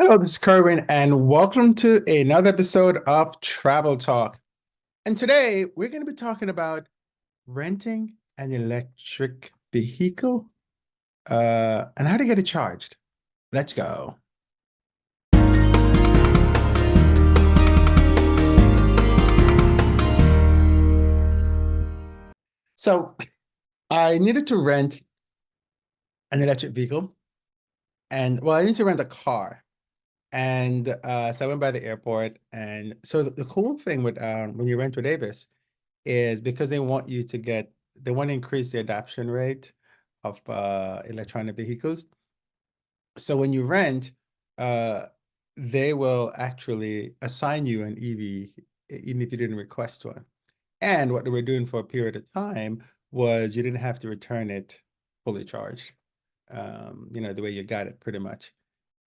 Hello, this is Kerwin, and welcome to another episode of Travel Talk. And today we're going to be talking about renting an electric vehicle and how to get it charged. Let's go. So I needed to rent an electric vehicle, and well, I need to rent a car. And so I went by the airport, and so the cool thing with when you rent with Avis is because they want to increase the adoption rate of electronic vehicles. So when you rent, uh, they will actually assign you an EV even if you didn't request one. And what they were doing for a period of time was you didn't have to return it fully charged, the way you got it pretty much.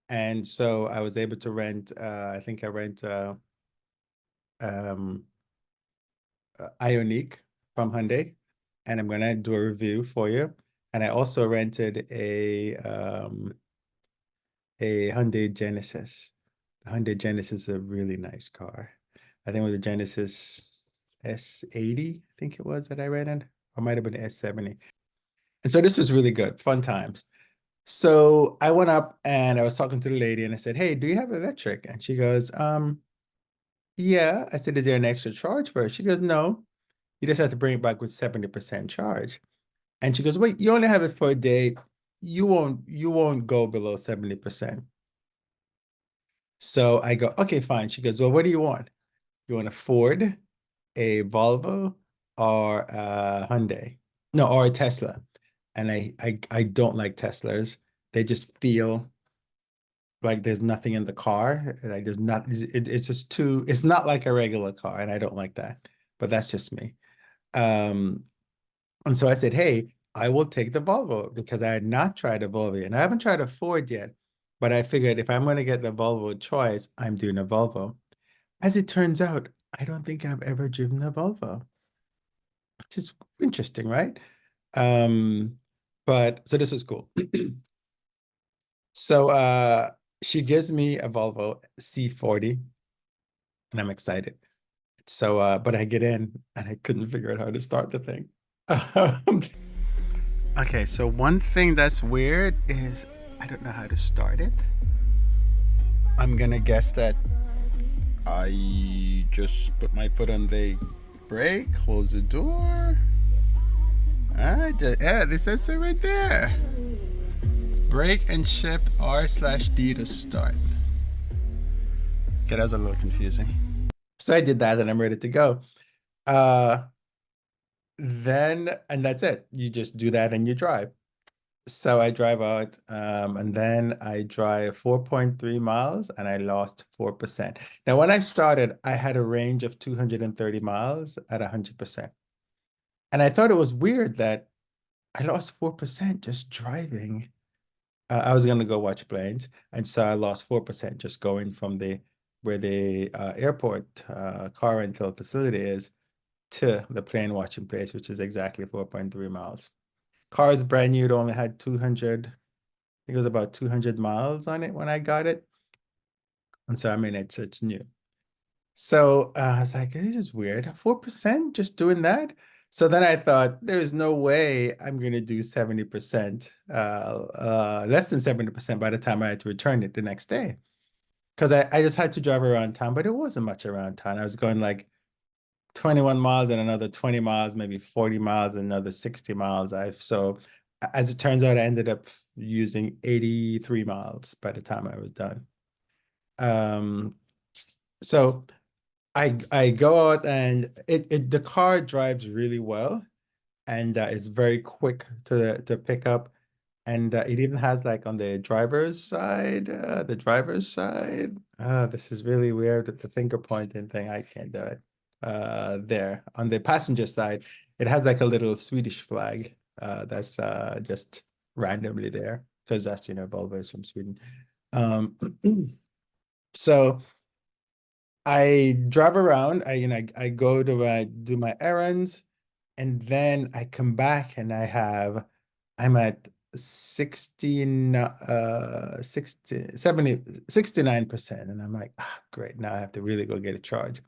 And so I was able to rent, I think I rent um, Ioniq from Hyundai, and I'm gonna do a review for you. And I also rented a Hyundai Genesis. The Hyundai Genesis is a really nice car. I think it was a Genesis S80, I think it was that I rented, or might have been S70. And so this was really good, fun times. So I went up and I was talking to the lady and I said, "Hey, do you have electric?" And she goes, yeah. I said, "Is there an extra charge for it?" She goes, "No. You just have to bring it back with 70% charge." And she goes, "Wait, you only have it for a day. You won't go below 70%." So I go, "Okay, fine." She goes, "Well, what do you want? You want a Ford, a Volvo, or a Hyundai? No, or a Tesla." And I don't like Teslas. They just feel like there's nothing in the car. Like there's not, it's just too, it's not like a regular car, and I don't like that. But that's just me. Um, And so I said, "Hey, I will take the Volvo," because I had not tried a Volvo and I haven't tried a Ford yet. But I figured if I'm going to get the Volvo choice, I'm doing a Volvo. As it turns out, I don't think I've ever driven a Volvo. Which is interesting, right? Um, but so this was cool. So she gives me a Volvo C40 and I'm excited. So but I get in and I couldn't figure out how to start the thing. Okay, so one thing that's weird is I don't know how to start it. I'm gonna guess that I just put my foot on the brake, close the door. Yeah, this says it right there. Brake and shift R/D to start. Okay, that was a little confusing. So I did that and I'm ready to go. Uh, and that's it. You just do that and you drive. So I drive out, and then I drive 4.3 miles and I lost 4%. Now, when I started, I had a range of 230 miles at 100%. And I thought it was weird that I lost 4% just driving. I was going to go watch planes. And so I lost 4% just going from where the airport car rental facility is to the plane watching place, which is exactly 4.3 miles. Car is brand new. It only had 200, I think it was about 200 miles on it when I got it. And so, I mean, it's new. So I was like, this is weird. 4% just doing that. So then I thought, there's no way I'm going to do 70%, less than 70% by the time I had to return it the next day. Because I just had to drive around town, but it wasn't much around town. I was going like 21 miles and another 20 miles, maybe 40 miles, and another 60 miles. So as it turns out, I ended up using 83 miles by the time I was done. Um, so I go out and the car drives really well and it's very quick to pick up. And it even has like on the driver's side, this is really weird with the finger pointing thing. I can't do it. There on the passenger side, it has like a little Swedish flag that's just randomly there because that's, Volvo is from Sweden. Um, so I drive around. I go to do my errands, and then I come back and I'm at 69%. And I'm like, ah, great. Now I have to really go get a charge.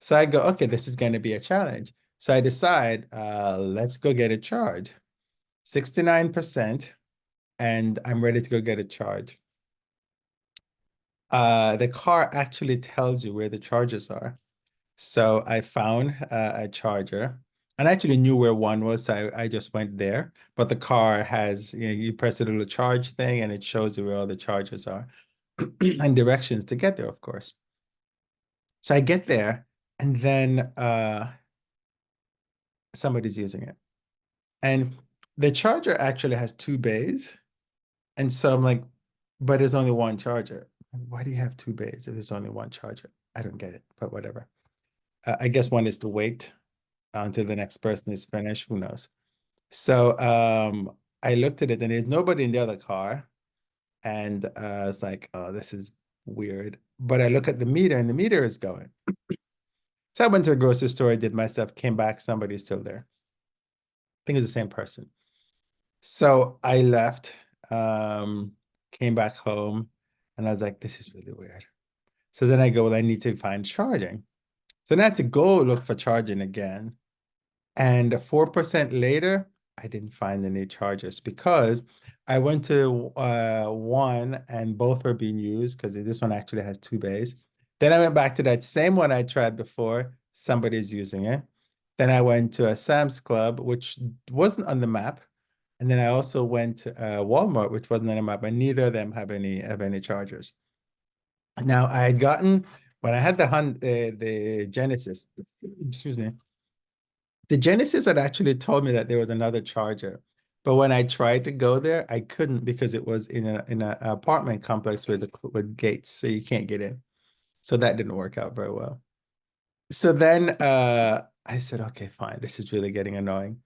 So I go, okay, this is going to be a challenge. So I decide, let's go get a charge. 69%, and I'm ready to go get a charge. The car actually tells you where the chargers are. So I found a charger, and I actually knew where one was, so I just went there. But the car has, you press the little charge thing, and it shows you where all the chargers are and directions to get there, of course. So I get there, and then somebody's using it. And the charger actually has two bays. And so I'm like, but there's only one charger. Why do you have two bays if there's only one charger? I don't get it, but whatever. I guess one is to wait until the next person is finished. Who knows? So I looked at it and there's nobody in the other car. And it's like, oh, this is weird. But I look at the meter and the meter is going. So I went to a grocery store, did my stuff, came back, somebody's still there. I think it's the same person. So I left, came back home, and I was like, this is really weird. So then I go, well, I need to find charging. So then I had to go look for charging again. And 4% later, I didn't find any chargers because I went to one and both were being used because this one actually has two bays. Then I went back to that same one I tried before. Somebody's using it. Then I went to a Sam's Club, which wasn't on the map. And then I also went to Walmart, which wasn't on the map, and neither of them have any chargers. Now I had gotten when I had the Genesis, excuse me, the Genesis had actually told me that there was another charger. But when I tried to go there, I couldn't because it was in an apartment complex with gates, so you can't get in. So that didn't work out very well. So then I said, okay, fine, this is really getting annoying.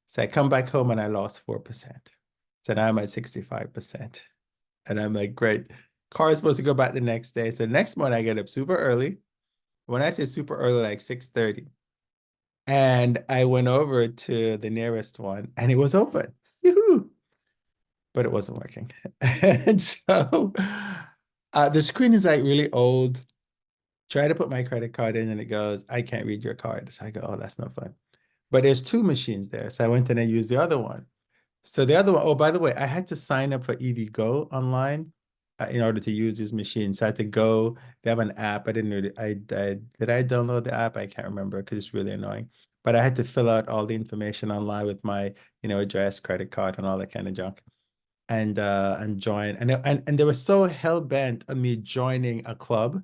So I come back home and I lost 4%. So now I'm at 65%. And I'm like, great. Car is supposed to go back the next day. So the next morning I get up super early. When I say super early, like 6:30. And I went over to the nearest one and it was open. Yoo-hoo! But it wasn't working. And so the screen is like really old. Try to put my credit card in and it goes, I can't read your card. So I go, oh, that's no fun. But there's two machines there. So I went and I used the other one. So the other one, oh, by the way, I had to sign up for EVgo online in order to use these machines. So I had to go, they have an app. I didn't really, did I download the app? I can't remember because it's really annoying. But I had to fill out all the information online with my, address, credit card, and all that kind of junk. And join. And they were so hell-bent on me joining a club.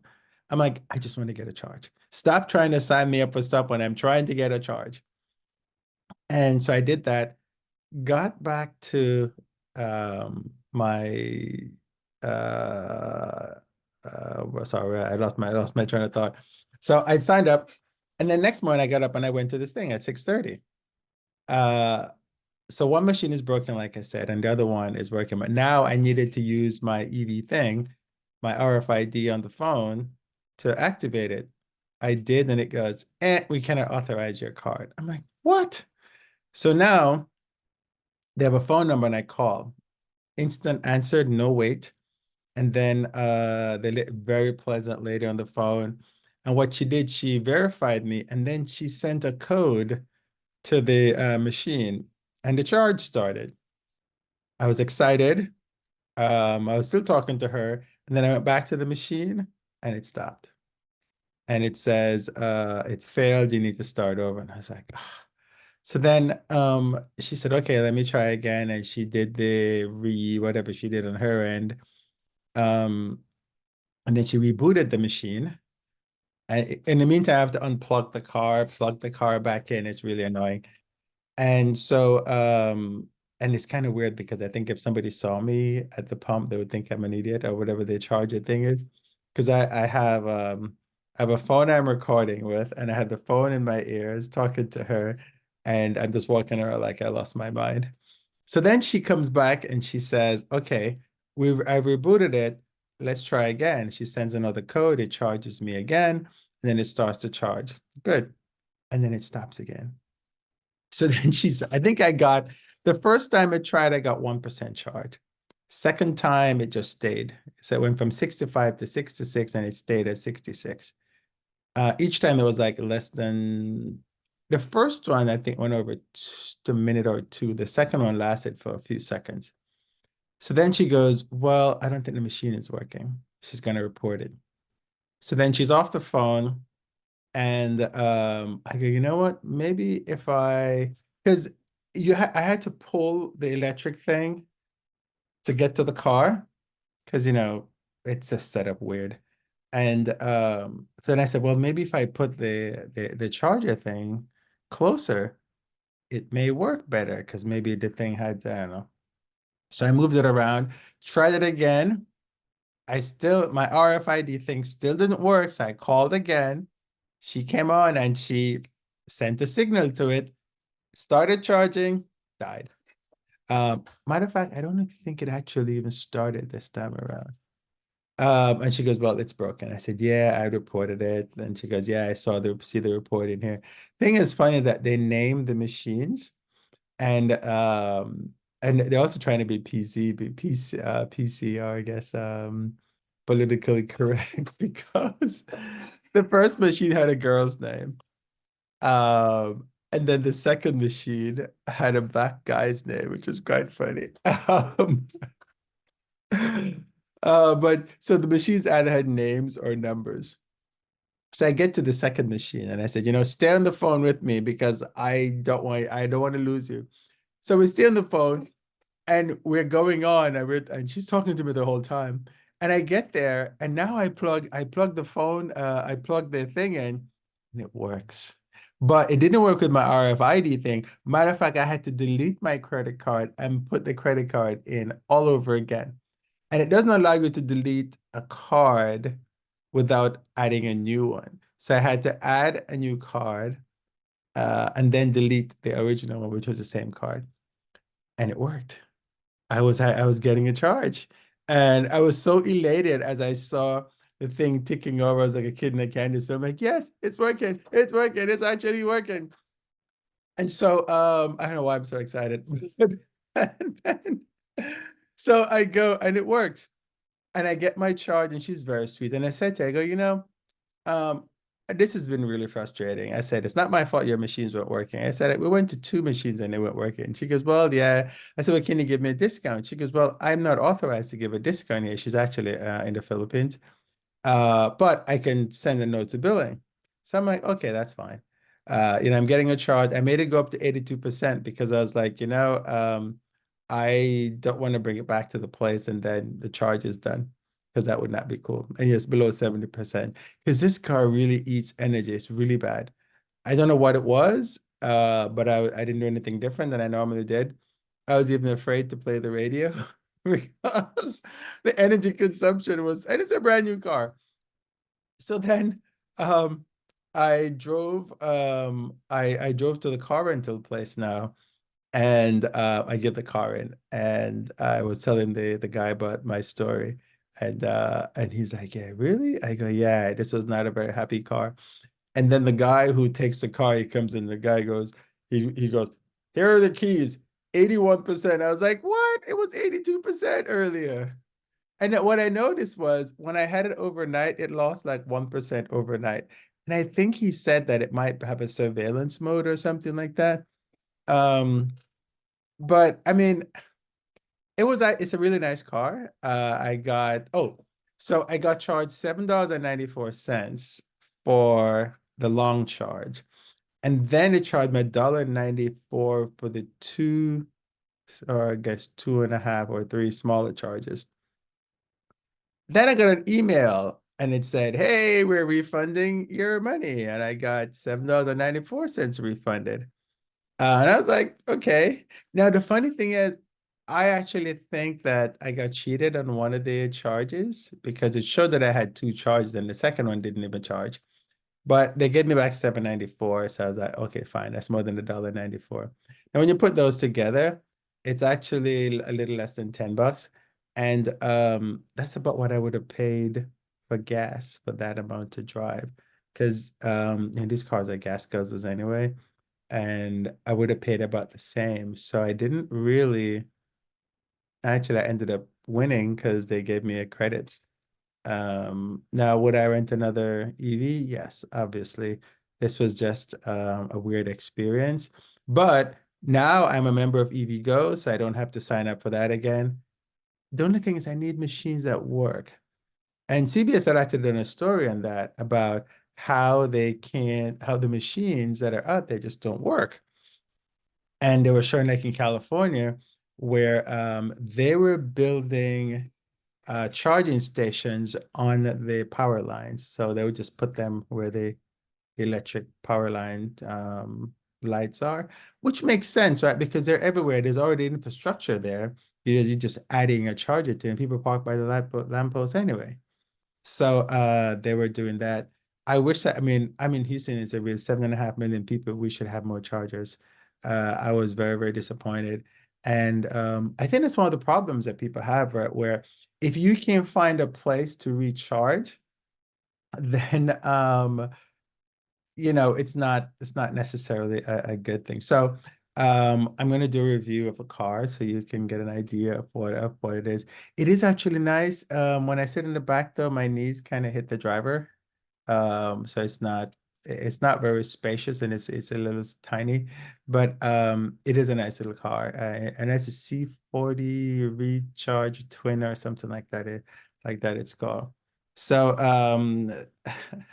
I'm like, I just want to get a charge. Stop trying to sign me up for stuff when I'm trying to get a charge. And so I did that, got back to my well, sorry, I lost my train of thought. So I signed up, and then next morning I got up and I went to this thing at 6:30. So one machine is broken, like I said, and the other one is working. But now I needed to use my EV thing, my RFID on the phone to activate it. I did, and it goes, we cannot authorize your card. I'm like, what? So now they have a phone number and I call. Instant answered, no wait. And then the very pleasant lady on the phone. And what she did, she verified me and then she sent a code to the machine and the charge started. I was excited. I was still talking to her. And then I went back to the machine and it stopped. And it says, it failed, you need to start over. And I was like, ah. So then she said, okay, let me try again. And she did the whatever she did on her end. And then she rebooted the machine. And in the meantime, I have to unplug the car, plug the car back in. It's really annoying. And so, and it's kind of weird because I think if somebody saw me at the pump, they would think I'm an idiot or whatever the charger thing is. Because I have a phone I'm recording with, and I had the phone in my ears talking to her, and I'm just walking around like I lost my mind. So then she comes back and she says, okay, I rebooted it. Let's try again. She sends another code. It charges me again. And then it starts to charge. Good. And then it stops again. So then I think I got The first time I tried, I got 1% charge. Second time, it just stayed. So it went from 65 to 66 and it stayed at 66. Each time it was like less than the first one, I think went over a minute or two. The second one lasted for a few seconds. So then she goes, well, I don't think the machine is working. She's going to report it. So then she's off the phone and I go, you know what? Maybe if because I had to pull the electric thing to get to the car because, it's just set up weird. And so then I said, well, maybe if I put the charger thing closer, it may work better because maybe the thing had, I don't know. So I moved it around, tried it again. My RFID thing still didn't work. So I called again. She came on and she sent a signal to it, started charging, died. Matter of fact, I don't think it actually even started this time around. And she goes, well, it's broken. I said, yeah, I reported it. Then she goes, yeah, I see the report in here. Thing is funny that they name the machines and they're also trying to be PCR, I guess, politically correct because the first machine had a girl's name. And then the second machine had a black guy's name, which is quite funny. But so the machines either had names or numbers. So I get to the second machine and I said, stay on the phone with me because I don't want to lose you. So we stay on the phone and we're going on and she's talking to me the whole time. And I get there and now I plug the phone, I plug the thing in and it works. But it didn't work with my RFID thing. Matter of fact, I had to delete my credit card and put the credit card in all over again. And it doesn't allow you to delete a card without adding a new one. So I had to add a new card and then delete the original one, which was the same card. And it worked. I was getting a charge. And I was so elated as I saw the thing ticking over. I was like a kid in a candy store. I'm like, yes, it's working. It's working. It's actually working. And so I don't know why I'm so excited. And then, so I go and it works. And I get my charge and she's very sweet. And I said to her, I go, um, this has been really frustrating. I said, it's not my fault your machines weren't working. I said, we went to two machines and they weren't working. She goes, well, yeah. I said, well, can you give me a discount? She goes, well, I'm not authorized to give a discount here. She's actually in the Philippines. But I can send a note to billing. So I'm like, okay, that's fine. I'm getting a charge. I made it go up to 82% because I was like, I don't want to bring it back to the place and then the charge is done because that would not be cool. And yes, below 70% because this car really eats energy. It's really bad. I don't know what it was, but I didn't do anything different than I normally did. I was even afraid to play the radio because the energy consumption and it's a brand new car. So then um I drove to the car rental place now and I get the car in and I was telling the guy about my story and he's like, yeah, really? I go, yeah, this was not a very happy car. And then the guy who takes the car, he comes in, the guy goes, he goes, here are the keys, 81%. I was like, what? It was 82% earlier. And what I noticed was when I had it overnight, it lost like 1% overnight. And I think he said that it might have a surveillance mode or something like that. Um, but I mean, it's a really nice car. So I got charged $7.94 for the long charge. And then it charged me $1.94 for the two, or I guess two and a half or three smaller charges. Then I got an email and it said, hey, we're refunding your money. And I got $7.94 refunded. And I was like, okay. Now, the funny thing is, I actually think that I got cheated on one of the charges because it showed that I had two charges and the second one didn't even charge. But they gave me back 7.94. So I was like, okay, fine. That's more than $1.94. Now, when you put those together, it's actually a little less than $10. And that's about what I would have paid for gas for that amount to drive. Because these cars are gas guzzlers anyway. and I would have paid about the same. So I didn't really, actually, I ended up winning because they gave me a credit. Now, would I rent another EV? Yes, obviously. This was just a weird experience. But now I'm a member of EVgo, so I don't have to sign up for that again. The only thing is I need machines that work. And CBS had actually done a story on that about how they can't, how the machines that are out there just don't work. And they were showing like in California where they were building charging stations on the power lines. So they would just put them where the electric power line lights are, which makes sense, right? Because they're everywhere. There's already infrastructure there. You're just adding a charger to, and people park by the lamp post anyway. So they were doing that. I wish that, I mean, I'm in Houston, it's a 7.5 million people. We should have more chargers. I was very, very disappointed. And I think that's one of the problems that people have, right? Where if you can't find a place to recharge, then it's not necessarily a good thing. So I'm going to do a review of a car so you can get an idea of what it is. It is actually nice. When I sit in the back though, my knees kind of hit the driver. So it's not very spacious, and it's a little tiny, but it is a nice little car. And it's a C40 Recharge Twin or something like that. It's called. So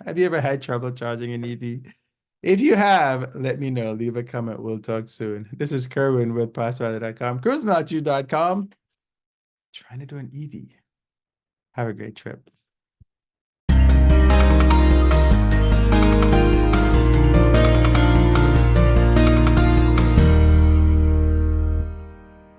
have you ever had trouble charging an EV? If you have, let me know. Leave a comment. We'll talk soon. This is Kerwin with PassRider.com, cruisenaut2.com. Trying to do an EV. Have a great trip.